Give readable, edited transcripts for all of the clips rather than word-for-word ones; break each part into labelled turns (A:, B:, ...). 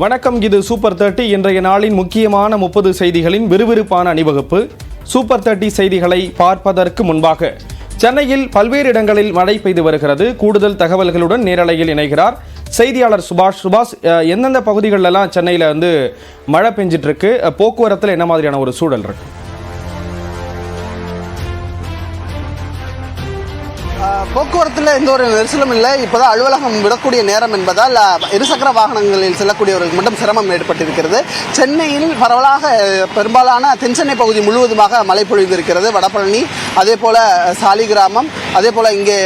A: வணக்கம், இது சூப்பர் 30. இன்றைய நாளின் முக்கியமான 30 செய்திகளின் விறுவிறுப்பான அணிவகுப்பு. சூப்பர் 30 செய்திகளை பார்ப்பதற்கு முன்பாக சென்னையில் பல்வேறு இடங்களில் மழை பெய்து வருகிறது. கூடுதல் தகவல்களுடன் நேரலையில் இணைகிறார் செய்தியாளர் சுபாஷ். எந்தெந்த பகுதிகளெல்லாம் சென்னையில் மழை பெஞ்சிட்டு இருக்கு, போக்குவரத்தில் என்ன மாதிரியான ஒரு சூழல் இருக்கு?
B: போக்குவரத்தில் எந்த ஒரு நெரிசலும் இல்லை. இப்போதான் அலுவலகம் விடக்கூடிய நேரம் என்பதால் இருசக்கர வாகனங்களில் செல்லக்கூடியவர்களுக்கு மட்டும் சிரமம் ஏற்பட்டிருக்கிறது. சென்னையில் பரவலாக பெரும்பாலான தென்சென்னை பகுதி முழுவதுமாக மழை பொழிந்திருக்கிறது. வடபழனி, அதே போல சாலிகிராமம், அதே போல இங்கே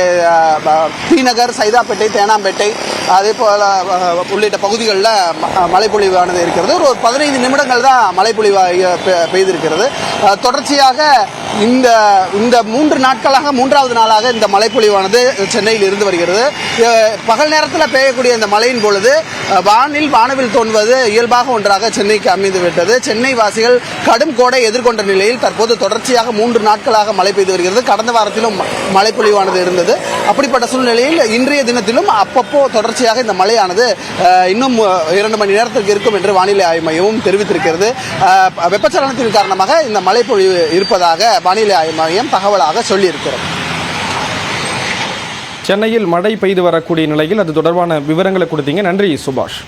B: தீநகர், சைதாப்பேட்டை, தேனாம்பேட்டை, அதே போல உள்ளிட்ட பகுதிகளில் மழைப்பொழிவானது இருக்கிறது. ஒரு 15 நிமிடங்கள் தான் மழைப்பொழிவு பெய்திருக்கிறது. தொடர்ச்சியாக இந்த 3 நாட்களாக 3வது நாளாக இந்த மழைப்பொழிவானது சென்னையில் இருந்து வருகிறது. பகல் நேரத்தில் பெய்யக்கூடிய இந்த மழையின் பொழுது வானவில் தோன்றுவது இயல்பாக ஒன்றாக சென்னைக்கு அமைந்து விட்டது. சென்னை வாசிகள் கடும் கோடை எதிர்கொண்ட நிலையில் தற்போது தொடர்ச்சியாக 3 நாட்களாக மழை பெய்து வருகிறது. கடந்த வாரத்திலும் மழைப்பொழிவானது இருந்தது. அப்படிப்பட்ட சூழ்நிலையில் இன்றைய தினத்திலும் அப்பப்போ தொடர்ச்சியாக இந்த மழையானது இன்னும் 2 மணி நேரத்திற்கு இருக்கும் என்று வானிலை ஆய்வு மையமும் தெரிவித்திருக்கிறது. வெப்பச்சலனத்தின் காரணமாக இந்த மழைப்பொழிவு இருப்பதாக வானிலை ஆய்வு மையம் தகவலாக சொல்லியிருக்கிறது.
A: சென்னையில் மழை பெய்து வரக்கூடிய நிலையில் அது தொடர்பான விவரங்களை கொடுத்தீங்க. நன்றி சுபாஷ்.